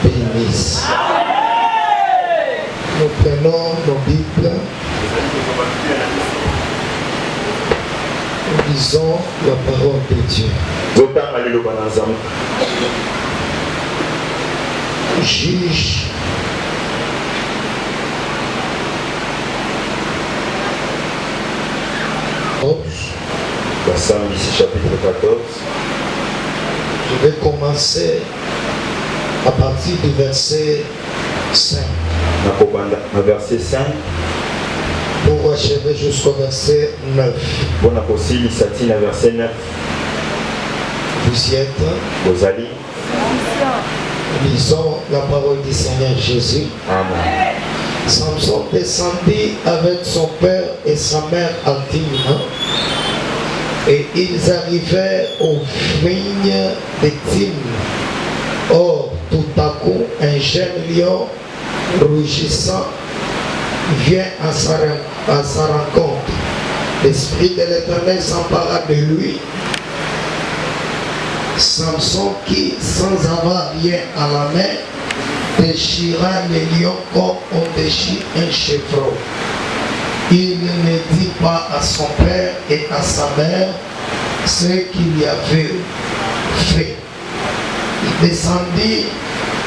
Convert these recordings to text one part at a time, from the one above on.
bénisse. Nous prenons nos Bibles. Nous lisons la parole de Dieu. Juge. Psalm ici chapitre 14. Je vais commencer à partir du verset 5. Verset 5. Pour achever jusqu'au verset 9. Verset 9. Vous y êtes? Rosalie. Lisons la parole du Seigneur Jésus. Amen. Samson descendit avec son père et sa mère à Timna. Et ils arrivèrent aux vignes de Timna. Or, tout à coup, un jeune lion rougissant vient à sa rencontre. L'Esprit de l'Éternel s'empara de lui. Samson, qui, sans avoir rien à la main, déchira les lions comme on déchire un chevreau. Il ne dit pas à son père et à sa mère ce qu'il y avait fait. Il descendit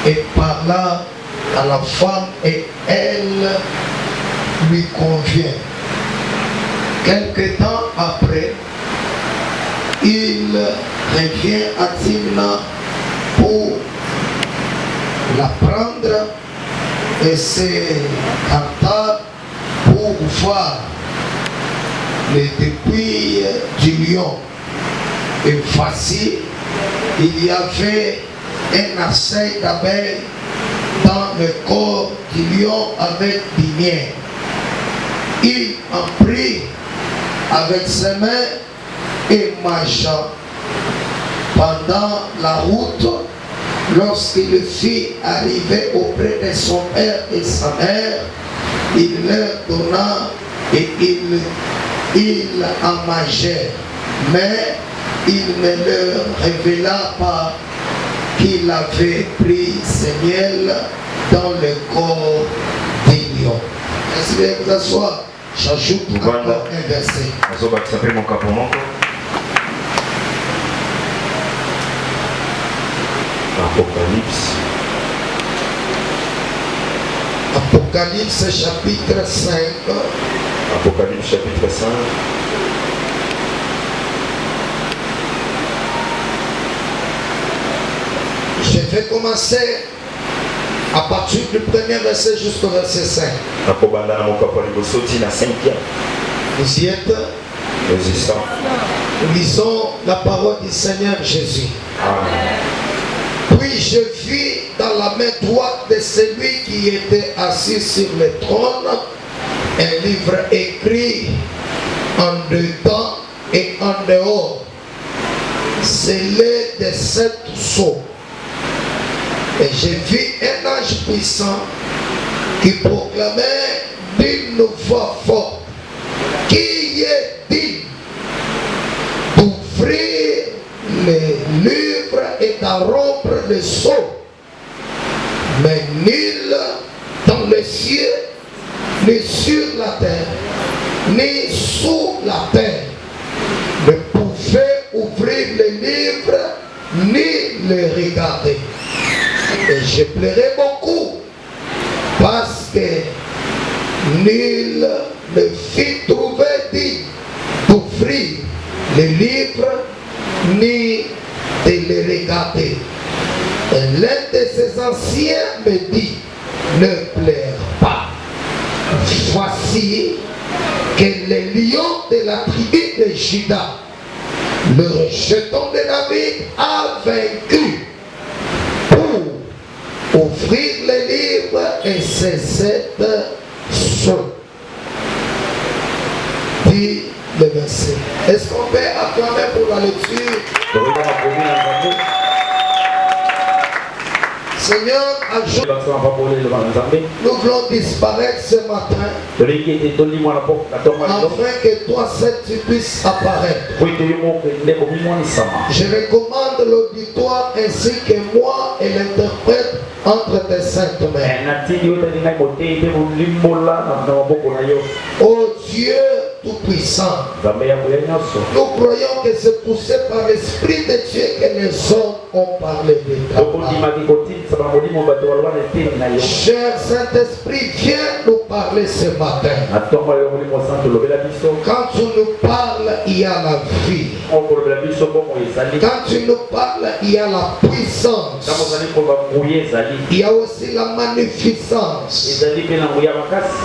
et parla à la femme et elle lui convient. Quelque temps après, il revient à Timna pour la prendre et s'écarta pour voir les dépouilles du lion. Et voici, il y avait un assail d'abeilles dans le corps du lion avec du miel. Il en prit avec ses mains et marcha. Pendant la route, lorsqu'il fut arrivé auprès de son père et sa mère, il leur donna et ils en mangèrent. Mais il ne leur révéla pas qu'il avait pris ce miel dans le corps des lions. Est-ce que vous asseyez? J'ajoute encore un verset. Apocalypse chapitre 5. Apocalypse chapitre 5. Je vais commencer à partir du premier verset jusqu'au verset 5. Vous y êtes? Lisons la parole du Seigneur Jésus. Amen. Puis je vis dans la main droite de celui qui était assis sur le trône un livre écrit en dedans et en dehors, scellé de 7 sceaux. Et j'ai vu un ange puissant qui proclamait d'une voix forte: qui est digne d'ouvrir les livres et d'en rompre les sceaux? Mais nul dans les cieux, ni sur la terre, ni sous la terre ne pouvait ouvrir les livres ni les regarder. Et je pleurais beaucoup parce que nul ne fit trouver digne d'ouvrir les livres ni de les regarder. Et l'un de ses anciens me dit: ne pleure pas. Voici que le lion de la tribu de Juda, le rejeton de David, a vaincu pour ouvrir les livres et ses 7 sceaux. Dit le verset. Est-ce qu'on peut acclamer pour la lecture? Seigneur, nous voulons disparaître ce matin afin que toi seul tu puisses apparaître. Je recommande l'auditoire ainsi que moi et l'interprète entre tes saintes mains. Oh Dieu Tout-Puissant, nous croyons que c'est poussé par l'Esprit de Dieu que les hommes ont parlé de ta parole. Cher Saint-Esprit, viens nous parler ce matin. Quand tu nous parles, il y a la vie. Quand tu nous parles, il y a la puissance. Il y a aussi la magnificence.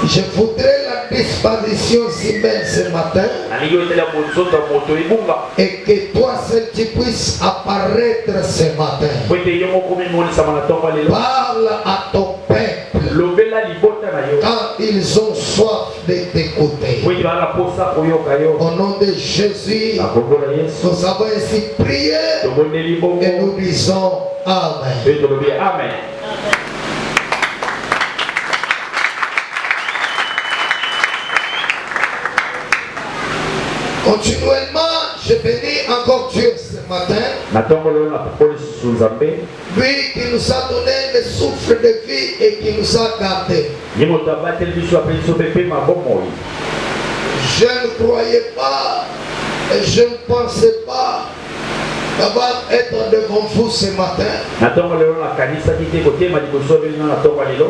Je voudrais la disparition humaine ce matin et que toi seul tu puisses apparaître ce matin. Parle à ton peuple quand ils ont soif de t'écouter. Au nom de Jésus, nous avons ainsi prié et nous disons Amen. Amen. Continuellement, je bénis encore Dieu ce matin. Lui qui nous a donné le souffle de vie et qui nous a gardés. Je ne croyais pas et je ne pensais pas d'avoir être devant vous ce matin.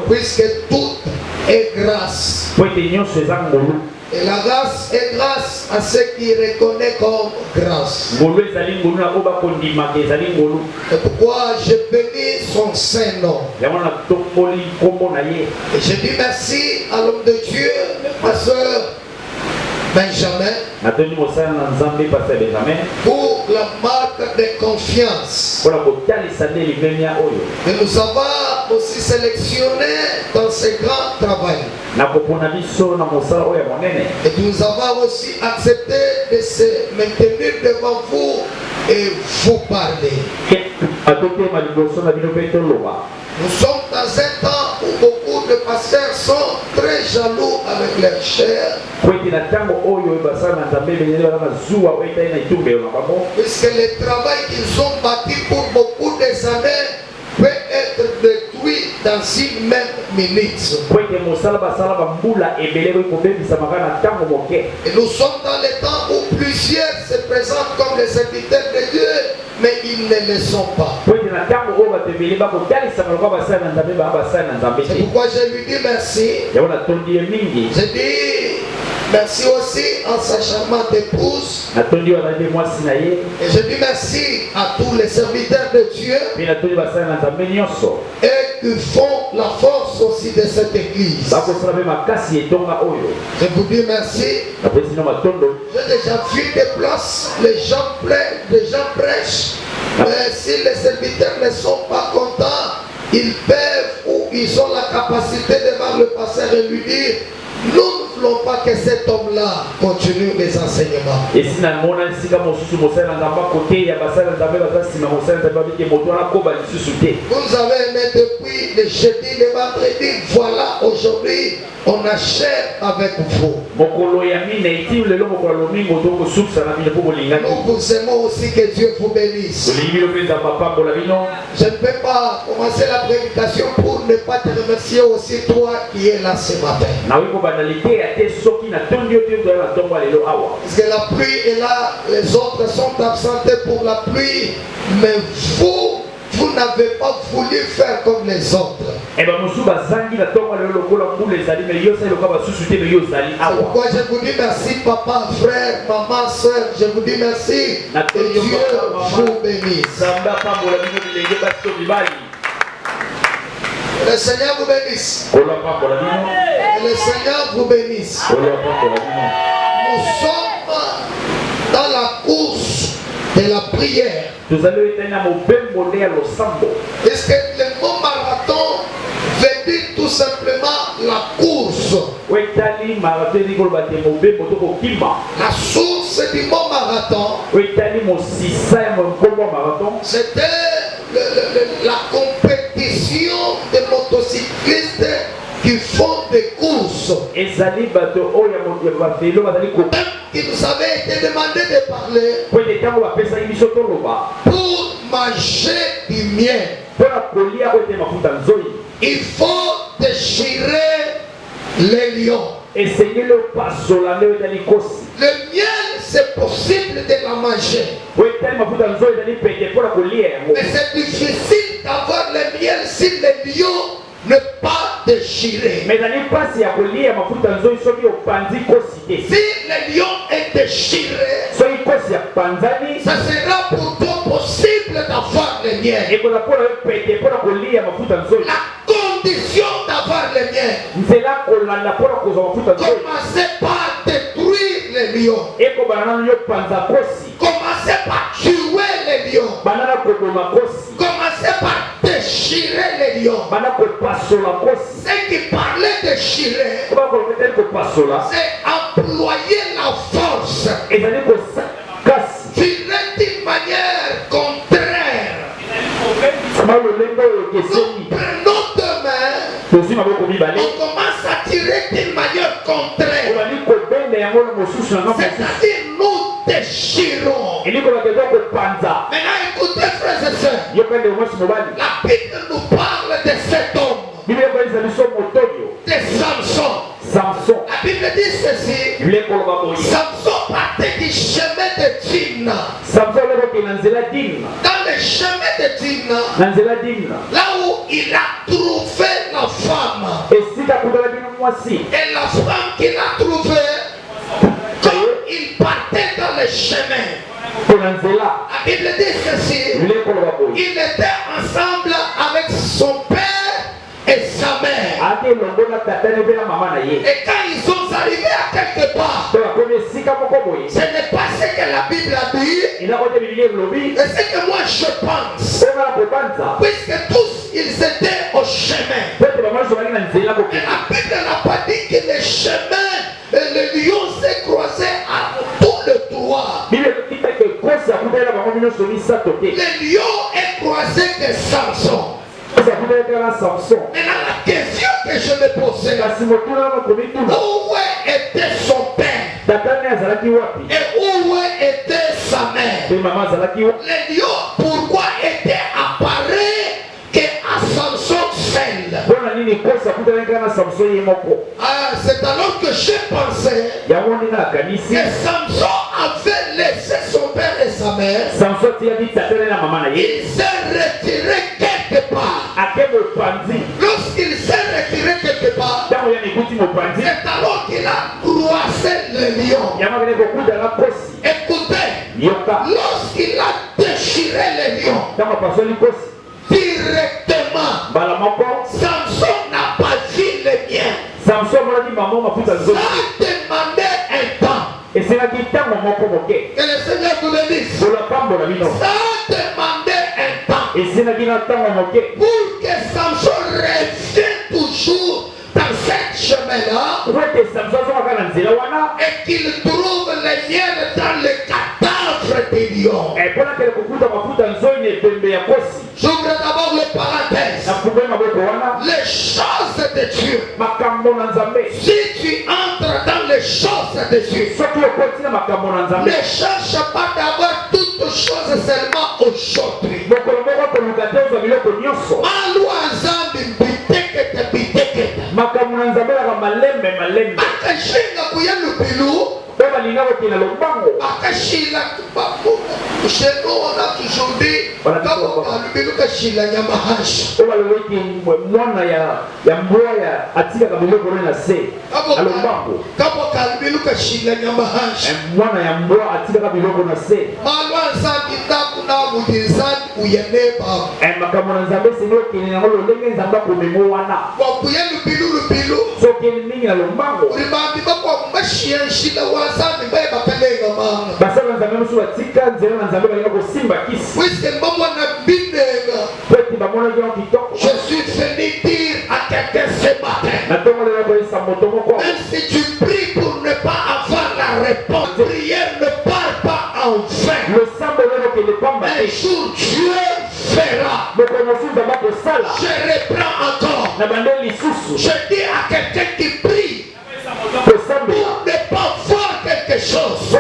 Puisque tout est grâce. Et la grâce est grâce à ceux qui reconnaissent comme grâce. Et pourquoi je bénis son saint nom. Et je dis merci à l'homme de Dieu, ma soeur Benjamin, pour la marque de confiance de nous avoir aussi sélectionnés dans ce grand travail. Et de nous avoir aussi accepté de se maintenir devant vous et vous parler. Nous sommes dans un temps où beaucoup de pasteurs sont très jaloux avec leur chair. Puisque le travail qu'ils ont bâti pour beaucoup d'années peut être détruit dans une même minute. Et nous sommes dans le temps où plusieurs se présentent comme les serviteurs de Dieu, mais ils ne le sont pas. C'est pourquoi je lui dis merci. Je dis merci aussi à sa charmante épouse. Et je dis merci à tous les serviteurs de Dieu et qui font la force aussi de cette église. Je vous dis merci. J'ai déjà vu des places, les gens prêchent. Mais si les serviteurs ne sont pas contents, ils peuvent ou ils ont la capacité de voir le pasteur et lui dire: nous ne voulons pas que cet homme-là continue les enseignements. Vous nous avez aimé depuis le jeudi, le vendredi. Voilà, aujourd'hui, on achève avec vous. Nous vous aimons aussi, que Dieu vous bénisse. Je ne peux pas commencer la prédication pour ne pas te remercier aussi, toi qui es là ce matin. Parce que la pluie est là, les autres sont absentés pour la pluie, mais vous n'avez pas voulu faire comme les autres. C'est pourquoi je vous dis merci, papa, frère, maman, soeur. Je vous dis merci. Que Dieu vous bénisse. Le Seigneur vous bénisse. Et le Seigneur vous bénisse. Nous sommes dans la course de la prière. Est-ce que le mot marathon veut dire tout simplement la course? La source du mot marathon, c'était la compétition des motocyclistes qui font des courses. Et Zali bato o ya mo ya vélo bazali ko. Qui nous avait été demandé de parler Pour les temps va pesa émission toloba. pour manger du miel. Pour la colia o te mafuta nzoi. Il faut déchirer les lions. Et Seigneur le passo la leo dali kosi. Le miel, c'est possible de la manger. Oui, tellement mafuta nzoi dali pete pour la colia. Mais c'est difficile d'avoir le miel si le lion n'est pas déchiré. Mais dali passe ya colia mafuta nzoi soki o panzi kosi. Si le lion est déchiré, Soki kosi ya panzani. ça sera pour toi possible d'avoir le miel. Et pour la pete pour la colia mafuta nzoi. La condition d'avoir le miel, Nzela kolanda pour la koza mafuta nzoi. commencez par détruire les lions. Et ko banana yo panza kosi. Commencez par tuer les lions. Banana ko boma kosi. Commencez par déchirer les lions. Banana ko passo la kosi. Ce qui parlait de déchirer, Comment ko peut-être ko passo la. c'est employer la force Et dali ko kasi. d'une manière contraire. Sama le lembo Nous keseni. prenons deux mains, Tosi maboko mibale. on commence à tirer d'une manière contraire. Obali ko bende yango na mosusu na mosusu. C'est-à-dire nous déchirons. Ili ko bakeza ko panza. Maintenant écoutez frères et sœurs, Yo pende mwasi mobali. la Bible nous parle de cet homme, Biblia ko isa biso motonyo. de Samson. Samson. La Bible dit ceci, Biblia ko ba boyi. Samson partait du chemin de Timna. Samson le ko na nzela dimna. Dans le chemin de Timna, Na nzela dimna. là où il a trouvé la femme. Esika kutala bino mwasi. Et la femme qu'il a trouvée, quand il partait dans le chemin, Ko na nzela. la Bible dit ceci, Biblia ko ba boyi. il était ensemble avec son père et sa mère. Ate longo na tata ne bela mama na ye. Et quand ils sont arrivés à quelque part, To ko ne sika moko boyi. ce n'est pas ce que la Bible a dit, Ina ko te Biblia lobi. mais ce que moi je pense. Ona ko panza. Puisque tous ils étaient au chemin. Pete ba mwasi bali na nzela ko Et la Bible n'a pas dit que le chemin, le lion s'est croisé à tout le toit. Biblia dit que kosa kutala ba mwasi no misa toke. Le lion est croisé que Samson. Kosa kutala ka Samson. Maintenant la question que je me posais, Kasi motuna na ko mituna. où était son père Tata ne azalaki wapi? et où était sa mère? Pe mama azalaki wapi? Le lion, pourquoi était apparu que à Samson seul? Bona nini kosa kutala ka na Samson ye moko? Ah, c'est alors que j'ai pensé Yango ndina kanisi. que Samson avait laissé son père et sa mère. Samson tia di tata na mama na ye. Il s'est retiré quelque part. Ake mo panzi. Lorsqu'il s'est retiré quelque part, Tango ya nikuti mo panzi. c'est alors qu'il a croisé le lion. Yama kene ko kutala kosi. Écoutez, Yoka. lorsqu'il a déchiré le lion, Tango pasoli kosi. directement, Bala moko. Samson n'a pas vu le mien. Samson mona di mama mafuta Ça zote. a demandé un temps. Eselaki tango moko moke. Que le Seigneur vous le dise. Bola pambola bino. Ça a demandé un temps Eselaki na tango moke. pour que Samson revienne toujours dans ce chemin-là Wete Samson azokaka na nzela wana. et qu'il trouve le miel dans le cadavre des lions. Mpona kele kokuta mafuta nzoi na epembe ya kosi. J'ouvre d'abord le parenthèse. Nafungue maboko wana. Les choses de Dieu. Makambo na Nzambe. Si tu entres dans les choses de Dieu, Soki okoti na makambo na Nzambe. ne cherche pas d'avoir toutes choses seulement aujourd'hui. Mokolo moko koluka te ozwa biloko nyonso. Malwa nzambi bitekete bitekete. Makambo na Nzambe ezalaka malembe malembe. Akashinga kuya lubilu. Mpe balinga kokende lombango. Akashila bakuna. Chez nous on a toujours dit, kabo kalubilu kashila nyama hashi. Oyo balobaki mwana ya mbwa ya atikaka biloko na se. Alombango. Kabo kalubilu kashila nyama hashi. Mwana ya mbwa atikaka biloko na se. Malwa nzambi ndakuna mudizani uyeneba. Makambo na Nzambe esengi okende yango lolenge Nzambe akomema wana. Wakuya lubilu. Soki mingi na lombango. Ulimambi bakwa mashiyanshila wazambi baye bakalenga manga. Basala Nzambe mosusu batika nzela na Nzambe balinga kosimba kisi. Puisque mbamwa na binenga. Po ete bamonaki yango kitoko. Je suis venu dire à quelqu'un ce matin. Natongolela koyesa moto moko. Même si tu pries pour ne pas avoir la réponse, prière ne part pas en vain. Losambolelo kele pamba Un te. jour Dieu fera. Mokono mosusu Nzambe akosala. Je reprends encore. Je dis à quelqu'un qui prie pour ne pas voir quelque chose. La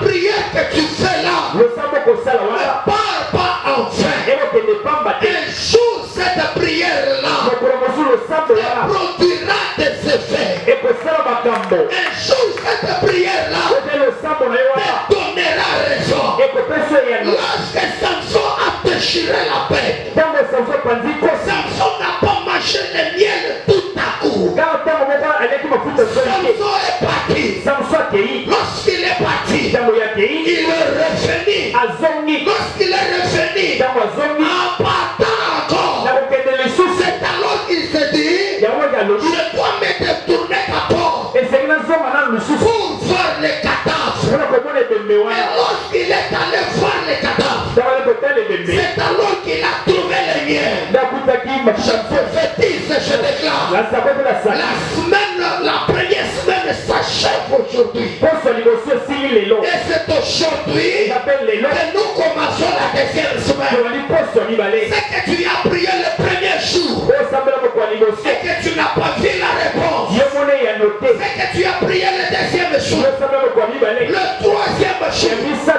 prière que tu fais là ne part pas en vain. Un jour, cette prière-là produira des effets. Un jour, cette prière-là te donnera raison. Lorsque Samson a déchiré la paix, Samson n'a pas mangé le miel tout à coup. Samson est parti. Lorsqu'il est parti, il est revenu. Lorsqu'il est revenu, en partant encore, c'est alors qu'il se dit, je dois me détourner d'abord pour voir les cadavres. Et lorsqu'il est allé voir les cadavres, c'est alors qu'il a trouvé les miens. Je prophétise, je déclare, la première semaine s'achève aujourd'hui. Et c'est aujourd'hui que nous commençons la deuxième semaine. C'est que tu as prié le premier jour et que tu n'as pas vu la réponse. C'est que tu as prié le deuxième jour, le troisième jour,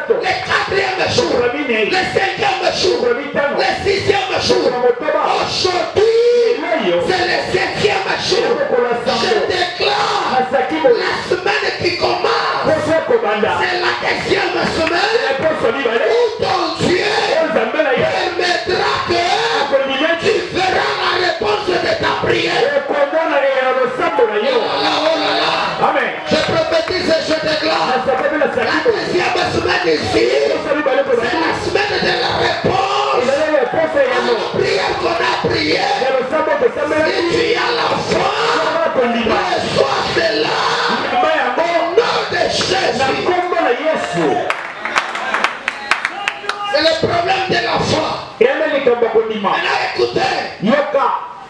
le quatrième jour, le cinquième jour, le sixième jour. Aujourd'hui, c'est le septième jour. Je déclare la semaine qui commence, c'est la deuxième semaine où ton Dieu permettra que tu verras la réponse de ta prière. Amen. Je prophétise et je déclare la deuxième semaine ici, c'est la semaine de la réponse à la prière qu'on a priée. Si tu as la foi, reçois cela au nom de Jésus. C'est le problème de la foi. Maintenant écoutez,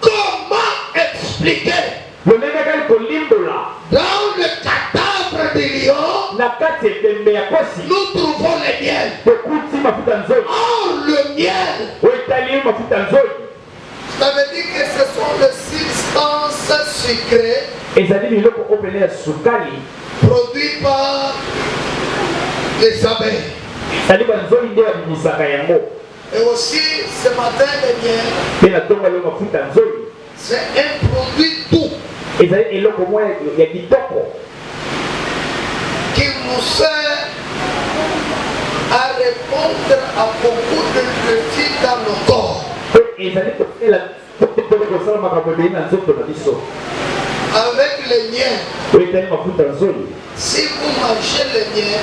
comment expliquer dans le cadavre du lion, nous trouvons le miel. Or le miel, ça veut dire que ce sont les substances sucrées produites par les abeilles. Et aussi ce matin le miel, c'est un produit doux qui nous sert à répondre à beaucoup de défis dans nos corps. Avec le miel, si vous mangez le miel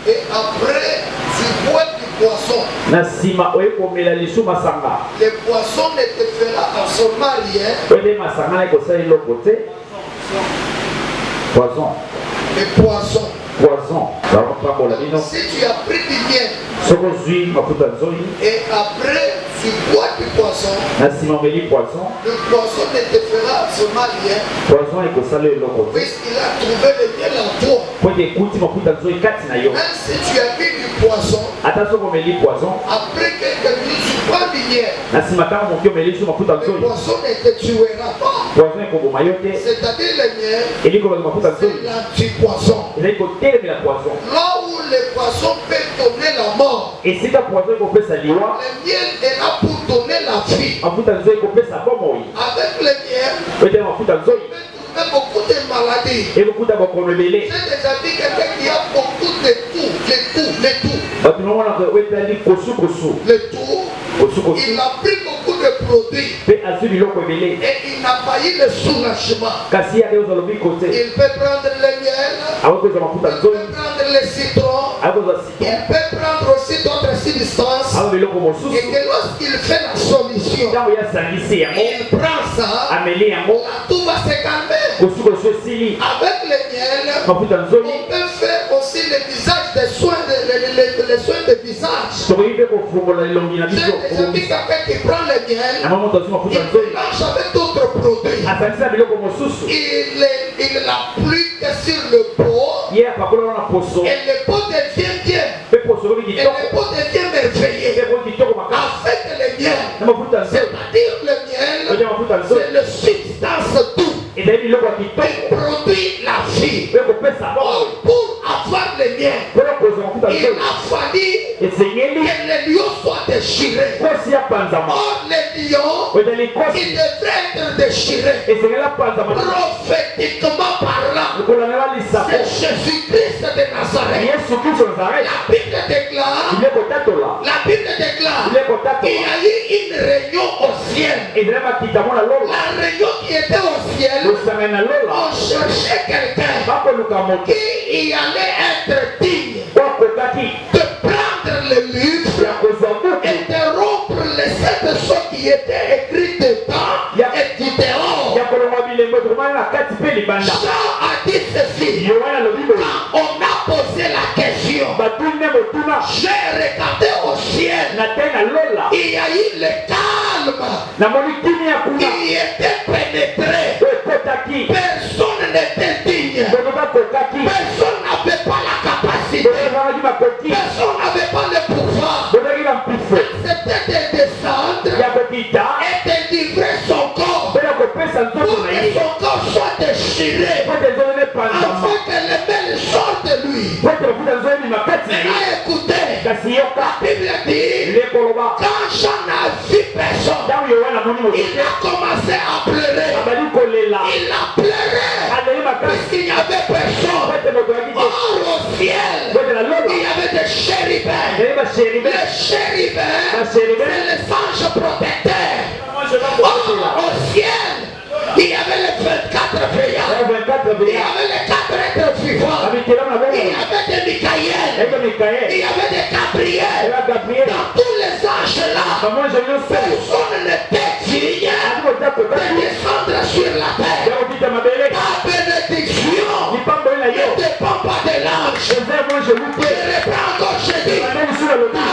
et après tu bois du poisson, le poisson ne te fera absolument rien. Le poisson. Si tu as pris du miel et après tu bois du poisson, le poisson ne te fera absolument rien puisqu'il a trouvé le miel en toi. Même si tu as pris du poisson, après quelques minutes tu prends du miel, le poisson ne te tuera pas. C'est-à-dire le miel, c'est l'anti-poisson. Là où le poisson peut donner la mort, le miel est là pour donner la vie. Avec le miel, on peut trouver beaucoup de maladies. J'ai déjà vu quelqu'un qui a beaucoup de tout. Il a pris beaucoup de produits et il n'a pas eu le soulagement. Il peut prendre le miel, il peut prendre le citron, il peut prendre aussi d'autres substances, et que lorsqu'il fait la solution, il prend ça, tout va se calmer. Avec le miel, on peut faire aussi le visage des soins, les soins de visage. J'ai vu quelqu'un qui prend le miel, il mélange avec d'autres produits. Il l'applique sur le pot et le pot devient bien. Et le pot devient merveilleux avec le miel. C'est-à-dire C'est-à-dire le miel, c'est la substance douce qui produit la vie. Or, pour avoir le miel, il a fallu que les lions soient déchirés. Or, les lions, ils devraient être déchirés. Prophétiquement parlant, c'est Jésus-Christ de Nazareth. La Bible déclare qu'il y a eu une réunion au ciel. La réunion qui était au ciel, on cherchait quelqu'un qui allait être digne de prendre le livre et de rompre les 7 choses qui étaient écrites dedans et du dehors. Jean a dit ceci. Quand on a posé la question, j'ai regardé au ciel. Il y a eu le calme qui était pénétré. Personne n'était digne. Personne n'avait pas la capacité. Personne n'avait pas le pouvoir. C'était de descendre et de livrer son corps pour que son corps soit déchiré afin que les belles sortent de lui. Maintenant écoutez, la Bible dit, quand Jean a vu personne, il a commencé à pleurer. Il a pleuré puisqu'il n'y avait personne. Or au ciel, il y avait des chérubins. Les chérubins, c'est les anges protecteurs. Or au ciel, il y avait les 24 veillants. Il y avait les 4 êtres vivants. Il y avait des Michaël. Il y avait des Gabriel. Dans tous les anges là, personne n'était digne de descendre sur la terre. Ta bénédiction ne dépend pas de l'ange. Je reprends encore, je dis, ta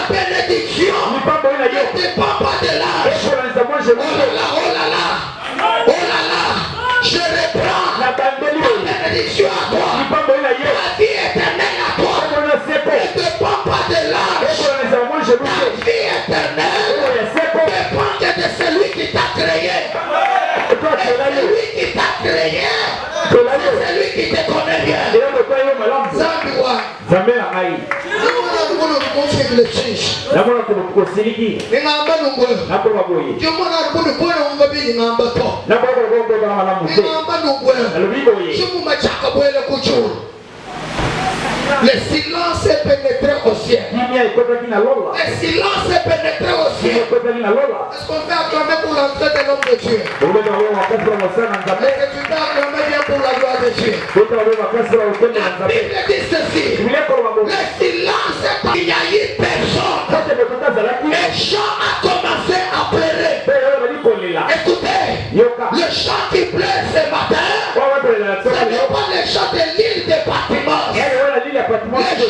bénédiction ne dépend pas de l'ange. Oh là là. Oh là là, je reprends la bénédiction à toi. La vie éternelle à toi. Ne dépend pas de l'âge. La vie éternelle dépend que de celui qui t'a créé. Et celui qui t'a créé, c'est celui qui te connaît bien. Le silence est pénétré au ciel. Le silence est pénétré au ciel. Est-ce qu'on peut acclamer pour l'entrée de l'homme de Dieu? Est-ce que tu peux acclamer bien pour la gloire de Dieu? La Bible dit ceci. Le silence est quand il n'y a eu personne. Et Jean a commencé à pleurer. Écoutez, le chant qui pleure ce matin, ce n'est pas le chant de l'île de Patmos. Le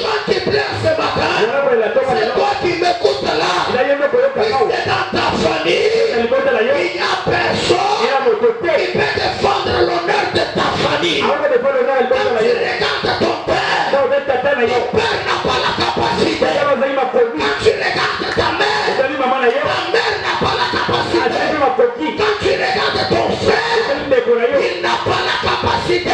chant qui pleure ce matin, c'est toi qui m'écoutes là. C'est dans ta famille, il n'y a personne qui peut défendre l'honneur de ta famille. Quand tu regardes ton père n'a pas la capacité. Quand tu regardes ta mère n'a pas la capacité. Quand tu regardes ton frère, il n'a pas la capacité.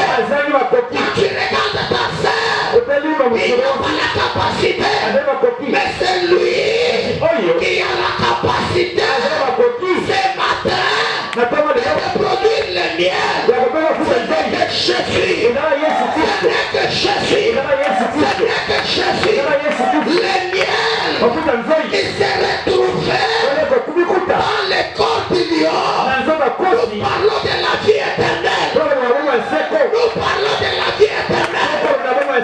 Quand tu regardes ta sœur, il n'a pas la capacité. Mais c'est lui qui a la capacité ce matin de produire le miel. C'est que Jésus. C'est que Jésus. C'est que Jésus. Le miel qui s'est retrouvé dans les corps du lion. Nous parlons de la vie éternelle. Nous parlons de la vie éternelle. Le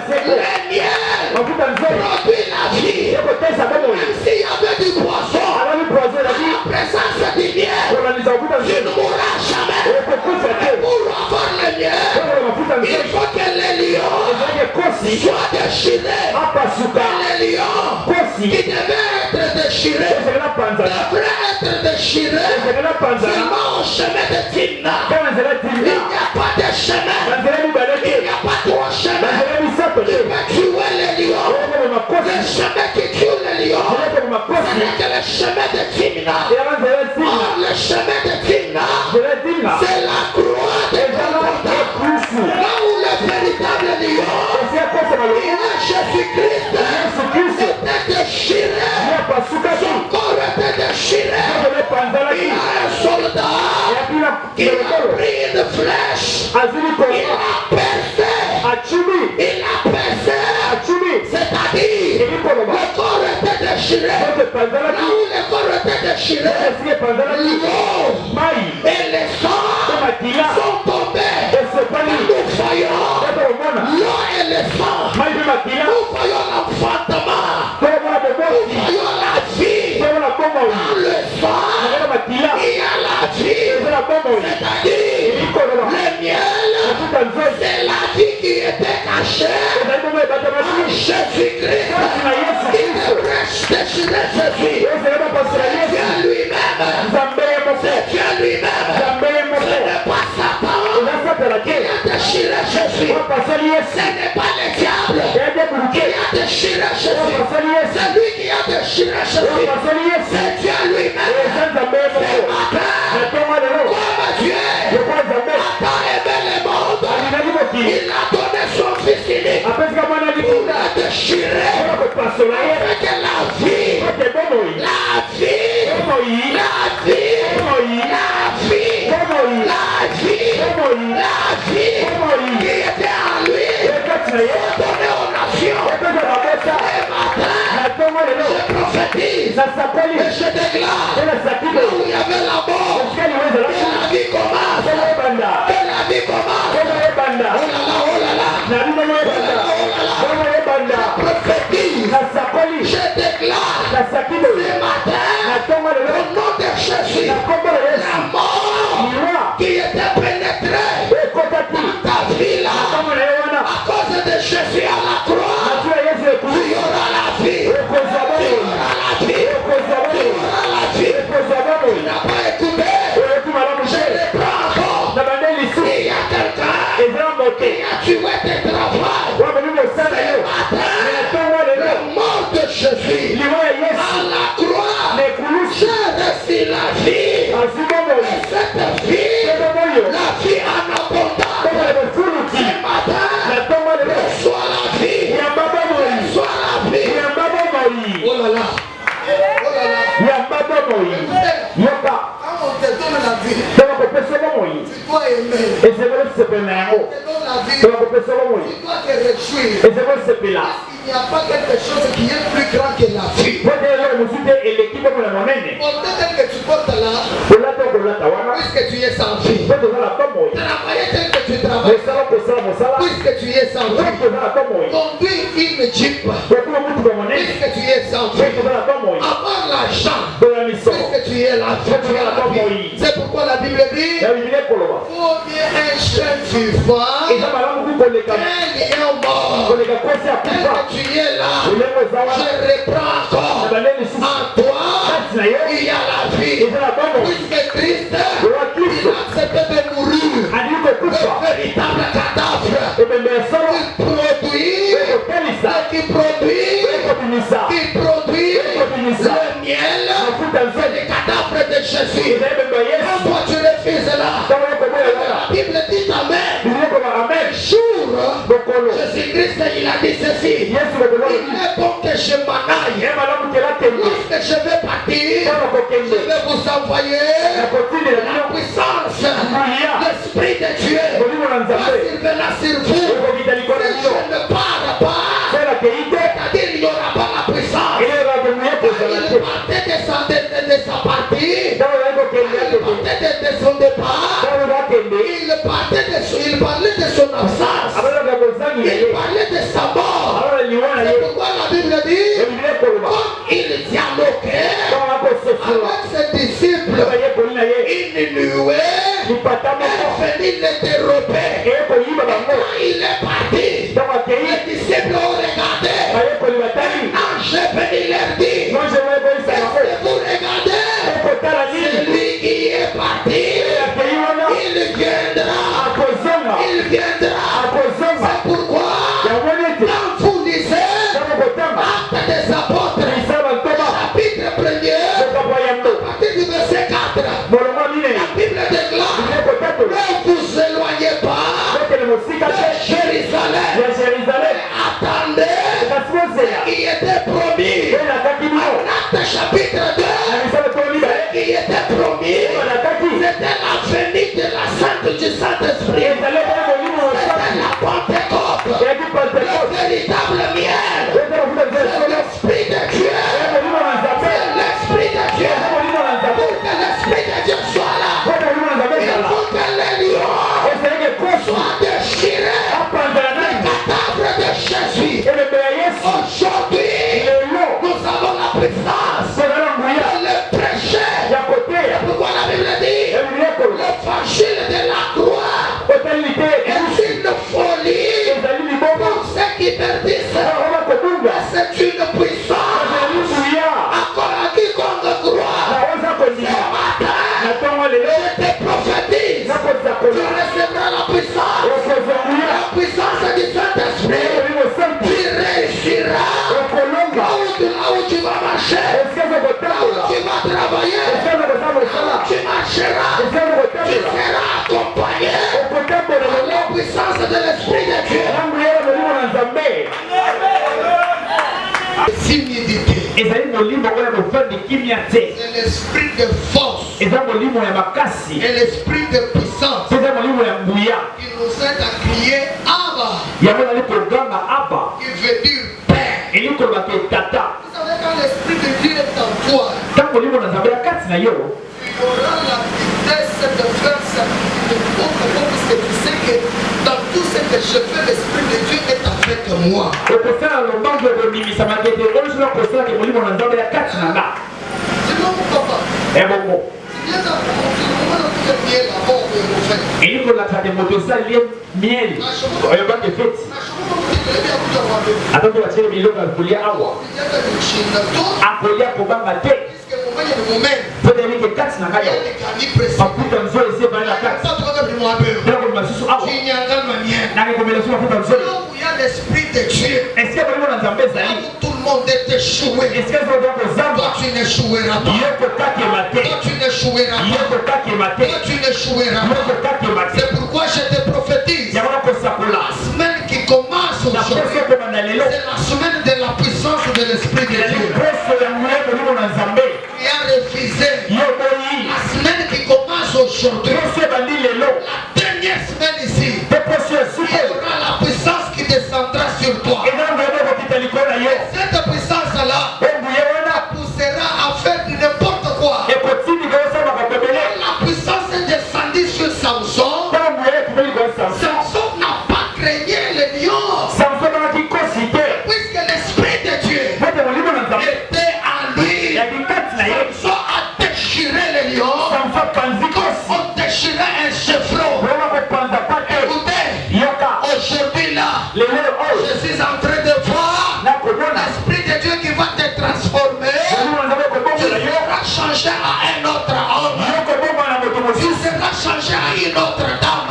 miel produit la vie. Même s'il y avait du poisson, la présence du miel, tu ne mourras jamais. Pour avoir le miel, il faut que les lions soient déchirés. Et les lions qui devaient être déchirés devraient être déchirés. Seulement au chemin de Timna, il n'y a pas de chemin. Il n'y a pas trois chemins. Tu peux tuer les lions. Le chemin qui tue les lions, ce n'est que le chemin de Timna. Or, le chemin de Timna, Je l'ai dit là. c'est la croix de Et j'en Golgotha. ai plus. Là où le véritable lion, Et c'est à cause de ma il loi. est Jésus-Christ, Jésus-Christ. était déchiré. Il a pas soukati. Son corps était déchiré. Je l'ai pendant la Il y vie. a un soldat Et puis la qui a pris une flèche. Azuli Il Koma. a percé. Achumi. Il a percé. Achumi. C'est-à-dire, Et Koloma. le corps était déchiré. Je pendant la Là vie. où le corps était déchiré, Je suis pendant la vie. l'eau Maï. et les sangs Matila. sont tombés. Et c'est pas lui. Nous voyons C'est au monde. l'eau et les sangs. Maï de Matila. Nous voyons l'enfantement. Pour moi, de Nous bon. voyons la vie. Pour la bombe. Dans le sang, Avec Matila. il y a la vie. C'est la bombe. C'est-à-dire, Et Koloma. le miel, Tout en fait. c'est la vie qui était cachée Et la bombe est battue. en Jésus-Christ. Quand il a Yesu Il Christ. ne reste déchiré Jésus. Et c'est là parce que la C'est Yesu. Dieu lui-même. Zambé est mon C'est frère. Dieu lui-même. Zambé est mon Ce frère. n'est pas Satan Et là, ça, c'est la qui guerre. a déchiré Jésus. On passe à Yesu. Ce n'est pas le diable Et à des qui bouquets. a déchiré On Jésus. passe à Yesu. C'est lui qui a déchiré On Jésus. passe à Yesu. C'est Dieu Et lui-même. ça, Zambé est mon Ce frère. matin, Attends-moi de l'eau. comme Dieu Je crois Zambé. a tant aimé le monde, Alina Limoti. il a donné son fils unique Après ce qu'on a dit, pour le déchirer on peut passer là. avec la vie. Ok, bon, oui. La vie. Bon, oui. La vie. Bon, oui. La vie. Bon, oui. La vie. Bon, oui. La vie Bon, oui. qui était en lui, Et quand tu es là, donné aux nations. et quand tu as fait ça, Ce matin, attends-moi de l'eau. je prophétise Ça s'appelle et je déclare et la sakido. là où il y avait la mort, Parce qu'elle est là. que la vie commence. Comment est banda? Que la vie commence. Comment est banda? Oh là là, oh là là. La vie comment est banda? Comment est banda? Prophétise. La sakoli. Je déclare La sakido. ce matin, Attends-moi de au l'eau. nom de Jésus, La combat de la Yesu. mort Loi. qui était pénétrée Et kotati. dans ta vie là, Attends-moi de l'eau. à cause de Jésus à la croix, Tu as Yesu et il y aura la vie. Et kozaba Il y moi. aura la vie. Et kozaba Il y moi. aura la vie. Et kozaba Tu moi. n'as pas écouté. Et tu m'as Je laissé. reprends encore. Na bandeli ici. Il y a quelqu'un Et je l'ai monté. qui a tué tes travaux. Wa bani mo sana yo. Mais attends-moi de Le l'eau. mort de Jésus Loi ya Yesu. à la croix, Les coulisses. j'ai reçu la vie. Azuma moi. Et cette vie, C'est moi yo. la vie en abondance. Comment le fuluti. Ce matin, Attends-moi de l'eau. reçois la vie. Ya baba moi. Reçois la vie. Ya baba moi. Oh là là. Oh là là. Ya baba moi. Yoka. Quand on te donne la vie, Toma kopesa moi. tu dois aimer. Et c'est vrai que c'est pas nango. On te donne la vie, Toma kopesa moi. tu dois te réjouir. Et c'est vrai que c'est pela. Il n'y a pas quelque chose qui est plus grand que la vie. Wote leo musite elekipo kuna monene. Peut-être que tu portes là, Kolata kolata wana. puisque tu es sans vie. Wote zala tomo. Travailler tel que tu travailles, Mosala kosala mosala. puisque tu es sans vie. Wote zala tomo. Conduire une jeep, Wakuma mutu kwa monene. puisque tu es sans vie. Wote zala tomo. Avoir l'argent, Dola miso. puisque tu es la vie. Tu es la vie. C'est pourquoi la Bible dit, Ya bibile koloba. faut bien un chien vivant, Eza malamu kukoleka. un lion mort. Koleka kwesi ya Tel kufa. que tu es là, Ulembo je zawana. reprends Na encore. bandeli sisi. En toi, Kati na yo. il y a la vie. Eza na tomo. Puisque Christ, Wa il Kristo. a accepté de mourir. Aliko Le kufa. véritable cadavre Ebembe ya solo. qui produit, Ekotelisa. qui produit, Ekobimisa. qui produit le miel, Mafuta c'est nzuri. le cadavre de Jésus. Eza ebembe ya Yesu. Quand toi tu refuses là, Kama yako moyo la wana. Bible dit Amen. Biblia kwa amen. Jour, Bokolo. Jésus-Christ il a dit ceci. Yesu bokolo. Il est bon que je m'en aille. Ema la mukela tembe. Lorsque je vais partir, Kama je kokende. vais vous envoyer Na kotini ya la nino. puissance, Kulia. l'Esprit de Dieu. Bolimo na Va nzambe. survenir sur vous. Eko kitaliko na Si nino. je ne pars pas, Sela keite. c'est-à-dire il n'y aura pas la puissance. Ile la kumuye kozala Il te. partait de sa partie, Kama yako kende ya il kende. partait de son départ, Kama yako kende. il parlait de son absence, Abala ka kozangi ya il ye. parlait de sa mort. Abala liwana C'est ye. pourquoi la Bible dit, Ya Biblia koloba. comme il dialoguait Kama yako sosula. avec ses disciples, Kama ye kolina ye. il louait, Lipata moko. et venir l'interrompre. Eko yiba bango. Quand il est parti, Kama kei. les disciples ont regardé. Aye kolibatali. Ange est venu leur dire, Moi je vais boy sa bango. est-ce que vous regardez? Eko tala C'est nini. lui qui est parti. Ya kei wana. Il viendra. Akozonga. Il viendra. Akozonga. C'est pourquoi, Ya wonete. quand vous lisez Kama kotamba. Actes des Apôtres, Isa bantoba. chapitre 1er, Koka boyambo. à partir du verset 4, Molongo Bible déclare, ne vous éloignez pas de Jérusalem. Attendez ce qui était promis. En Actes chapitre 2, ce qui était promis, c'était la venue de la Sainte du Saint-Esprit. C'était la Pentecôte. Le véritable miel. C'est l'Esprit de Dieu. C'est l'Esprit de Dieu. Pour que l'Esprit de Dieu soit là, il faut que les lions soient déchirés. Le cadavre de Jésus. Aujourd'hui, nous avons la puissance de le prêcher. Pourquoi la Bible dit l'évangile de la croix est une folie pour ceux qui perdissent. C'est une puissance. Encore à quiconque croit. Ce matin, je te prophétise. Tu recevras la puissance. La puissance du Saint-Esprit. Tu réussiras. Là où tu vas marcher. Là où tu vas travailler. Là où tu marcheras. Tu seras accompagné par la puissance de l'Esprit de Dieu. Timidité. C'est l'esprit de force et l'esprit de puissance qui nous aide à crier Abba, qui veut dire Père. Vous savez, quand l'esprit de Dieu est en toi, il y aura la vitesse de faire ça de beaucoup, parce que tu sais que dans tout ce que je fais, l'esprit de Dieu est avec moi. Tu vois mon papa? Tu viens dans l'esprit de Dieu, tout le monde est échoué. Toi tu n'échoueras pas. Toi tu n'échoueras pas. Toi tu n'échoueras pas. C'est pourquoi je te prophétise. La semaine qui commence aujourd'hui, c'est la semaine de la puissance de l'esprit de Dieu. Tu as refusé. La semaine qui commence aujourd'hui, la dernière semaine ici, il y aura la puissance qui descendra sur toi. Et cette puissance-là poussera à faire n'importe quoi. La puissance est descendue sur Samson. Samson n'a pas craigné les lions. Puisque l'esprit de Dieu était en lui. Samson a déchiré les lions. On déchirait un chevreau. Écoutez, aujourd'hui là, je suis en train de voir l'esprit de Dieu qui va te transformer. Tu seras changé à un autre homme. Tu seras changé à une autre dame.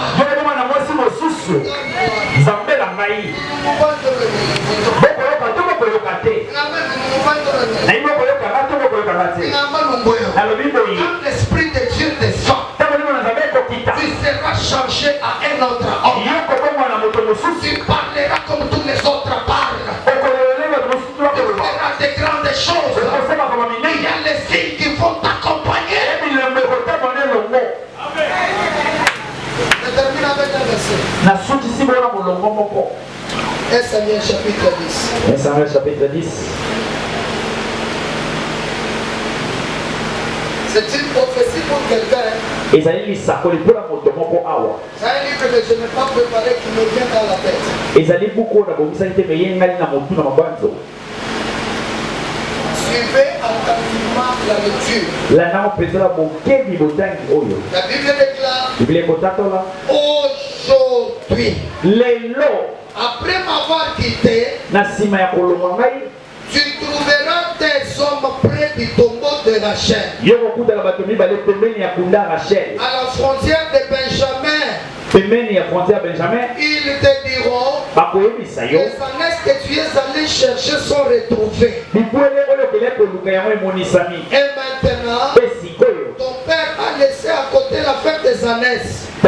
Quand l'esprit de Dieu descend, tu seras changé à un autre homme. Tu parleras comme tous les autres parlent. Tu feras des grandes choses. Il y a les signes qui vont t'accompagner. Je termine avec un verset. 1 Samuel chapitre 10. 1 Samuel chapitre 10. C'est une prophétie pour quelqu'un. C'est un livre que je n'ai pas préparé qui me vient dans la tête. Suivez attentivement la lecture. La Bible déclare aujourd'hui, après m'avoir quitté, tu trouveras des hommes près du tombeau de Rachel, à la frontière de Benjamin. Ils te diront, les ânesses que tu es allé chercher sont retrouvées. Et maintenant, ton père a laissé à côté la fête des ânesses. Et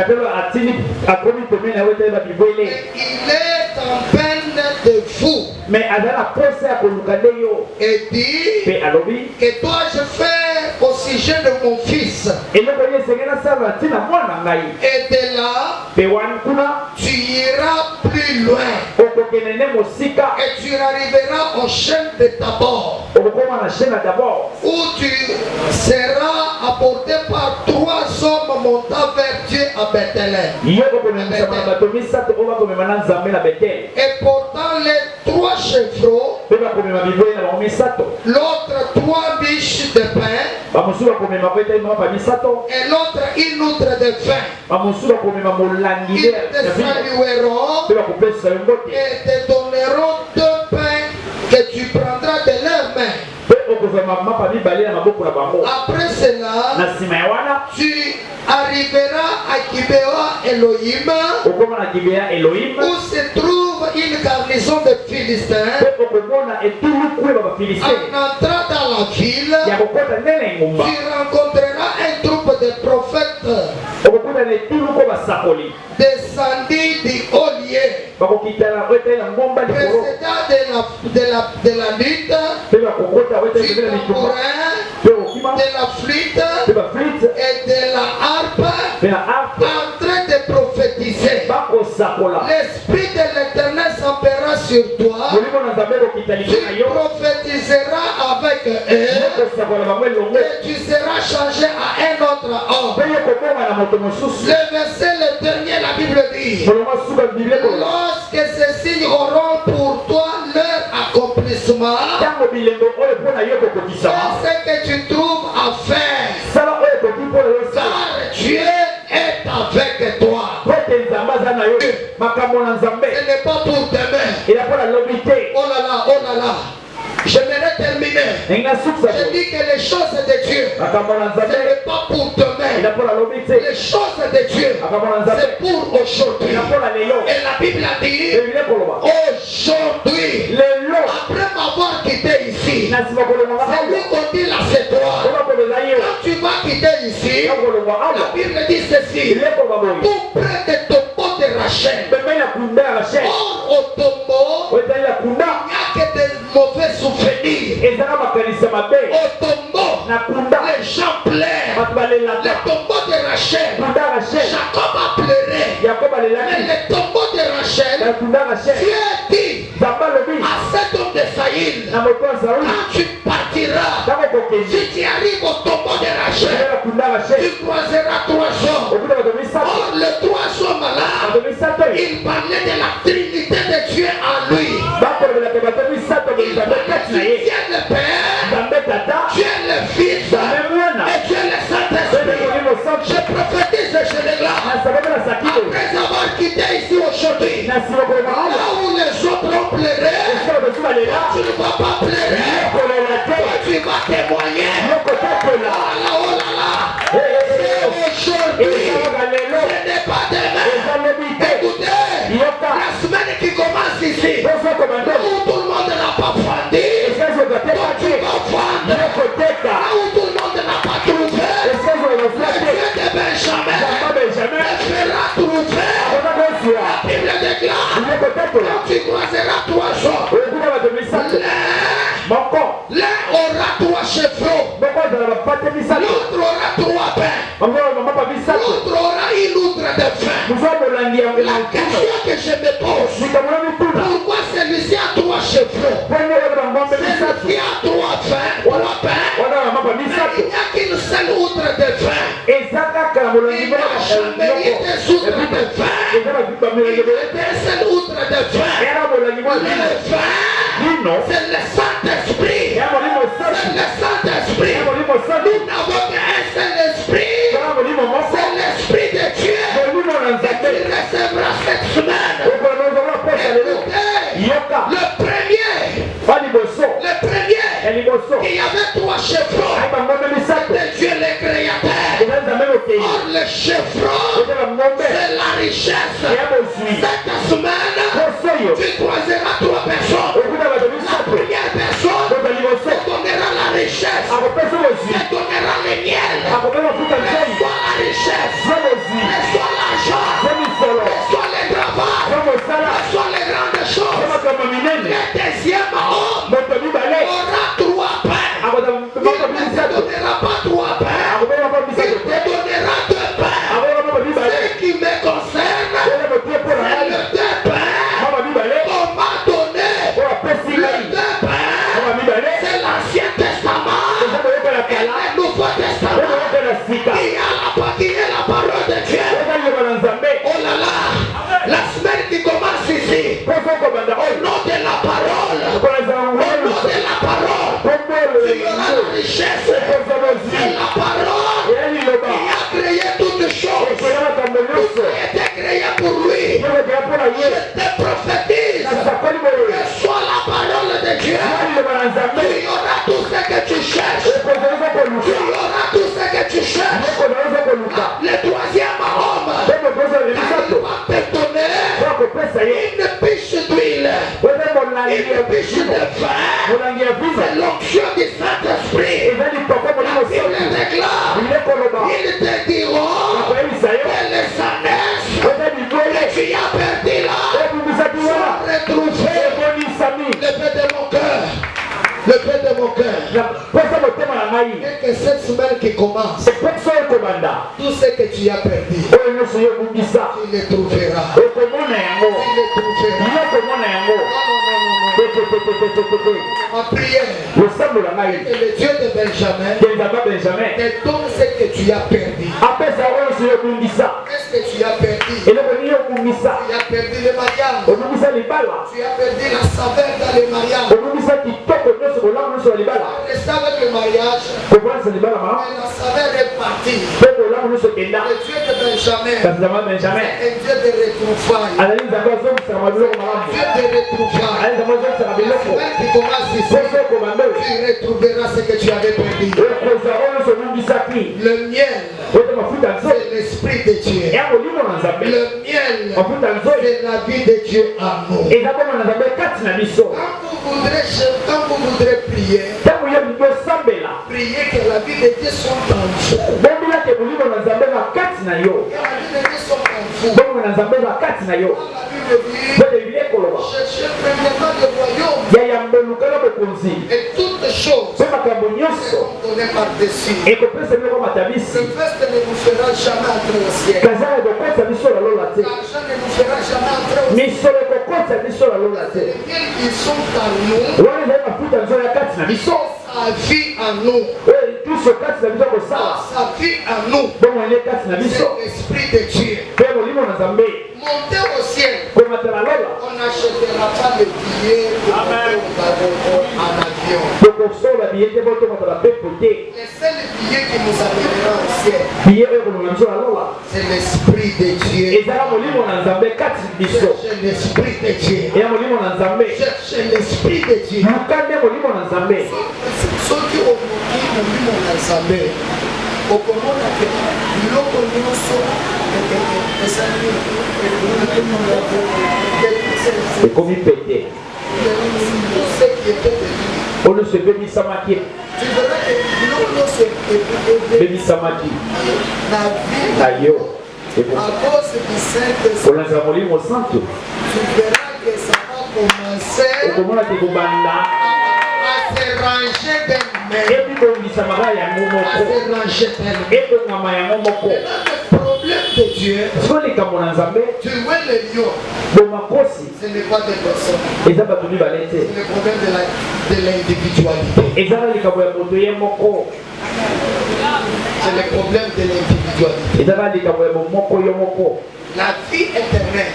il est en peine de vous. Et dit, que dois-je faire au sujet de mon fils? Et de là, tu iras plus loin. Et tu arriveras au chêne de Tabor, où tu seras apporté par 3 hommes montant vers Dieu à Bethléem. Et portant les 3 chevreaux, l'autre 3 biches de pain, et l'autre une outre de vin. Ils te salueront et te donneront 2 pains que tu prendras de leurs mains. Après cela, tu arriveras à Gibéa Elohim, où se trouve une garnison de Philistins. En entrant dans la ville, tu rencontreras un groupe de prophètes descendus du haut lieu, précédant de la lutte, du tambourin, de la flûte et de la harpe, en train de prophétiser. L'Esprit de l'Éternel s'empérera sur toi. Tu prophétiseras avec eux et tu seras changé à un autre homme. Le verset, le dernier, la Bible dit, lorsque ces signes auront pour toi leur accomplissement, c'est ce que tu trouves à faire, car Dieu est avec toi. Ce n'est pas pour demain. Oh là là, oh là là. J'aimerais terminer. Je dis que les choses de Dieu, ce n'est pas pour demain. Les choses de Dieu, c'est pour aujourd'hui. Et la Bible a dit, aujourd'hui, après m'avoir quitté ici, c'est lui qu'on dit là, c'est toi. Quand tu vas quitter ici, la Bible dit ceci, tout près de ton pot de Rachel. Or, au tombeau, il n'y a que des mauvais souvenirs. Au tombeau, les gens pleurent. Le tombeau de Rachel, Jacob a pleuré. Mais le tombeau de Rachel, Dieu dit à cet homme de Saïl, quand tu partiras, si tu arrives au tombeau de Rachel, tu croiseras 3 hommes. Or, les 3 hommes-là, ils parlaient de la Trinité de Dieu en lui. Dieu le Père, Dieu le Fils et Dieu le Saint-Esprit. Je prophétise et je déclare, après avoir quitté ici aujourd'hui, là où les autres ont pleuré, toi tu ne vas pas pleurer, toi tu vas témoigner. Oh là oh là là, c'est aujourd'hui, ce n'est pas demain. Écoutez, la semaine qui commence ici, où tout le monde n'a pas fondé, toi tu vas fondre. Là où tout le monde n'a pas trouvé, le Dieu de Benjamin fera trouver. La Bible déclare, quand tu croiseras 3 jours, l'un aura 3 chevreaux, l'autre aura 3 pains, l'autre aura une outre de vin. La question que je me pose, pourquoi celui-ci a 3 chevreaux, celui-ci a 3 pains, mais il n'y a qu'une seule outre de vin. Il n'y a jamais eu des outres de vin. Il y a des seules outres de vin. Le vin, c'est le Saint-Esprit. C'est le Saint-Esprit. Nous n'avons qu'un seul esprit. C'est l'Esprit de Dieu. Et tu recevras cette semaine. Écoutez, le premier, il y avait 3 chevreaux. C'était Dieu le Créateur. Or le chevreau, c'est la richesse. Cette semaine, tu croiseras 3 personnes. La première personne te donnera la richesse, te donnera le miel, reçois la richesse. donnera pas 3 pains. Il te donnera 2 pains. Ce qui me concerne, c'est le 2 pains qu'on m'a donné. Le 2 pains, c'est l'Ancien Testament et le Nouveau Testament. Qui est la parole de Dieu. Oh là là, la semaine qui commence ici, au nom de la parole, il y aura la richesse. C'est la parole qui a créé toutes choses. Tout a été créé pour lui. Je te prophétise que soit la parole de Dieu. Tu y auras tout ce que tu cherches. Tu y auras tout ce que tu cherches. Le troisième homme, il va te donner une piche d'huile, une piche de vin. C'est l'onction du Saint-Esprit. La Bible déclare, ils te diront que les ânesses que tu as perdu là sont retrouvés. Le fait de mon cœur. Le fait de mon cœur. Et que cette semaine qui commence, tout ce que tu as perdu, tu le trouveras. Tu le trouveras. Ma prière, que le Dieu de Benjamin te donne ce que tu as perdu. Qu'est-ce que tu as perdu? Tu as perdu le mariage. Tu as perdu la saveur dans le mariage. Reste avec le mariage. Mais la saveur est partie. Le Dieu de Benjamin est un Dieu de retrouvailles. Dieu de retrouvailles. La semaine qui commence ici, tu retrouveras ce que tu avais perdu. Le miel, c'est l'esprit de Dieu. Le miel, c'est la vie de Dieu à nous. Quand vous voudrez prier, priez que la vie de Dieu soit en vous. Que la vie de Dieu soit en vous. La Bible dit, cherchez premièrement le royaume et toutes choses seront données par-dessus. Le reste ne vous fera jamais entrer au ciel. L'argent ne vous fera jamais entrer au ciel. Les biens qui sont en nous, sa vie en nous, sa vie en nous, c'est l'esprit de Dieu. Monter au ciel, on n'achètera pas le billet en avion. Les seuls billets qui nous amèneront au ciel, c'est l'esprit de Dieu. Cherchez l'esprit de Dieu. Cherchez l'esprit de Dieu. Ceux qui ont ensemble, okomona ke biloko nyonso ekomi pété. On ne se bémissamaki. Bémissamaki. Ayo. Pour la Zamolimo Santo. Tu verras que ça va commencer okomona ke kobanda à se ranger d'elle-même. epi kongisamaka yango moko ekongama yango moko. Le problème de Dieu, so likambo na Nzambe tu vois le lion, bomakosi ce n'est pas des personnes. eza bato mibale te. C'est le problème de l'individualité. eza na likambo ya moto ye moko. C'est le problème de l'individualité. eza na likambo ya moko yo moko. La vie éternelle,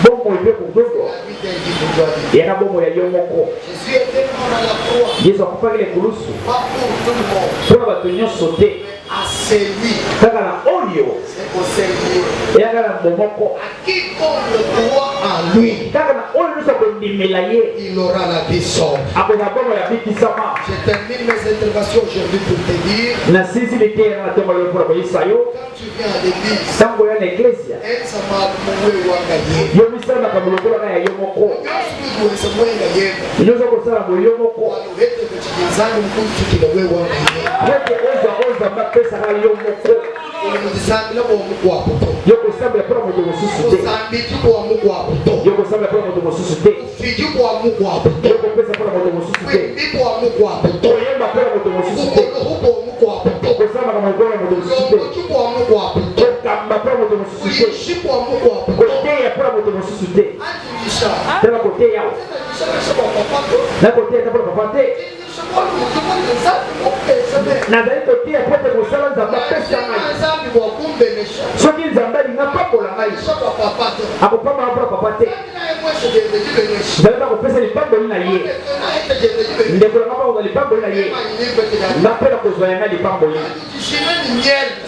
bomoi mpe kozozo la vie d'individualité. eyaka bomoi ya yo moko. Jésus était mort à la croix, yesu akufaki lekulusu pas pour tout le monde, mpona bato nyonso te à celui, kaka na oyo c'est au Seigneur, eyaka na momoko à quiconque le croit en lui, kaka na oyo nyonso akondimela ye il aura la vie sauve. akoza bongo ya bikisama. Je termine mes interventions aujourd'hui pour te dire, nasisi litera na ntongo lelo mpona koyisa yo quand tu viens à l'église, ntango oya na eklesia ça m'a moué wangaye. yo misala makambo lokolaka ya yo moko Nyonso mwenga yenda. nyonso kosala bo yo moko Walete kuchikizana mkuchikile wewe wangaye. ete oza bapesaka yo moko Ulimuzisambila kwa Mungu wa puto. yo kosambela mpona moto mosusu te. Usambiti kwa Mungu wa puto. yo kosambela mpona moto mosusu te. Fiji kwa Mungu wa puto. yo kopesa mpona moto mosusu te. Wimbi kwa Mungu wa puto. oyemba mpona moto mosusu te kosala makambo lokola moto mosusu te kokamba mpona moto mosusu te koteya mpona moto mosusu te tala koteya na koteya ta mpona papa te nazali koteya po te kosala nzambe apesa ngai soki nzambe alinga pambola ngai akopambola mpona papa te nzambe akopesa lipamboli na ye ndeko nanga mpona lipamboli na ye nga mpe na kozwa yanga lipamboli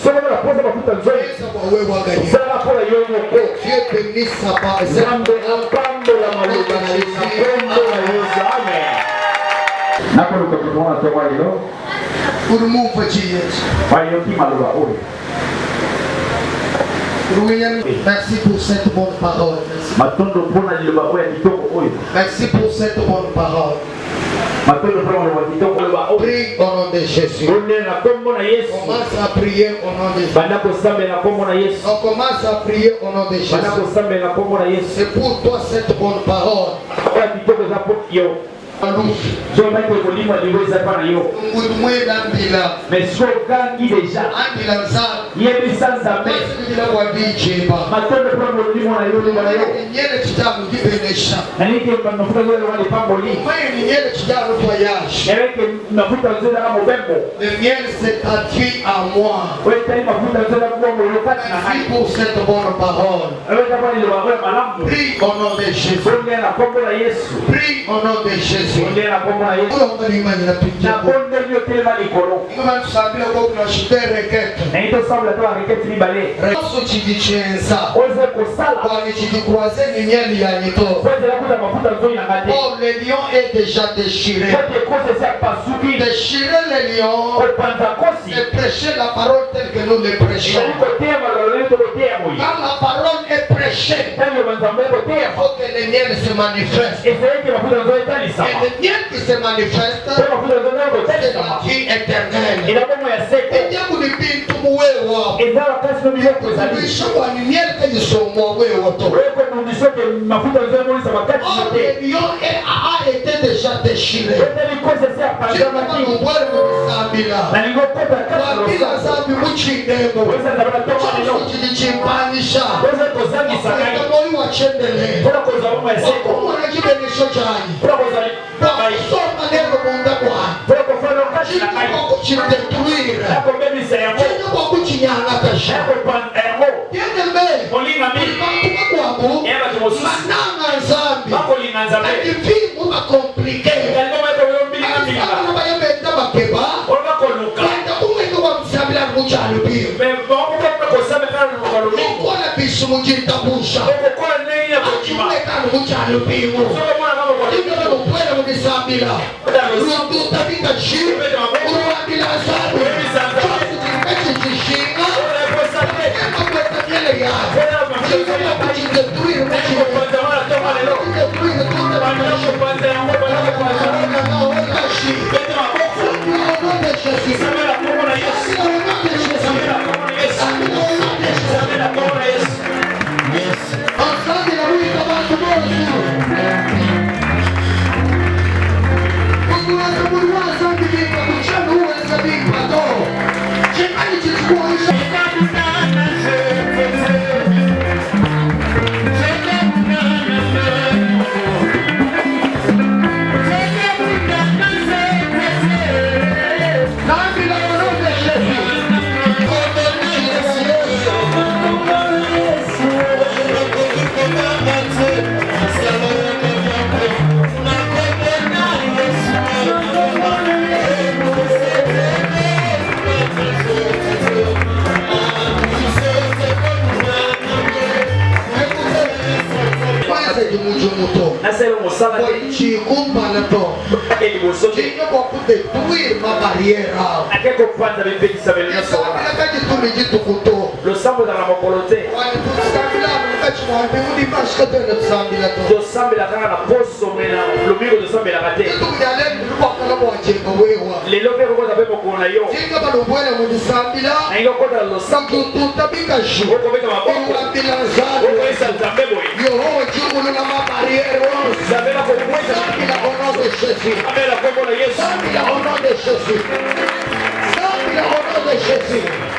soki na posa mafuta nzoi salaka mpona yo moko nzambe apambola maloba na ye na kombo na yesu amen. Nakoluka kutuona toka leo urumumva chiyesu bayoti maloba oyo. Merci pour cette bonne parole. Matondo mpona liloba oyo ya kitoko oyo. Merci pour cette bonne parole. Matondo mpona liloba kitoko liloba oyo. Prie au nom de Jésus. Onde na kombo na Yesu. Commence à prier au nom de Jésus. Banda kosambe na kombo na Yesu. On commence à prier au nom de Jésus. Banda kosambe na kombo na Yesu. C'est pour toi cette bonne parole. Oya kitoko za po yo. So na ko kolima liweza pana yo. Ngudumwenda mbila. Mais so gangi deja. Andila nzala. Yebisa nzambe. Bila kwa dijeba. Matondo mpona molimo na yo liloba na yo. Nyele kitabu kibenesha. Na niki mafuta zote wale pamboli. Mwe ni nyele kitabu voyage. Yeweke mafuta zote na mobembo. Le miel s'est traduit à moi. Wewe tani mafuta zote na kwa molokati na hai. Merci pour cette bonne parole. Wewe tabani liloba oyo malamu. Prie au nom de Jésus. Onde na kombo na Yesu. Prie au nom de Jésus. Onde na kombo na Yesu. Na bonde nyo telema likolo. Na ito sambla to ariketi libale. Oze kosala. Oze la kuta mafuta nzoi na ngate. Oh, le lion est déjà déchiré. Ote kose se apasuki. Déchirer le lion. Opanza kosi. C'est prêcher la parole telle que nous le prêchons. Quand la parole est prêchée, il faut que le miel se manifeste. Et le miel qui se manifeste, c'est la vie éternelle. Et bien vous le dites, le miel que nous sommes le lion a été déjà déchiré. Le sang dans la mokolote. Tosambela kaka na poso mena lobiko tosambelaka te lelo mpe kokoza mpe mokolo na yo nainga okota losambo okobeta maboko okoyesa nzambe boye nzambe na kokweza Jésus. Amen. La kombo na Yesu. Au nom de Jésus. Au nom de Jésus.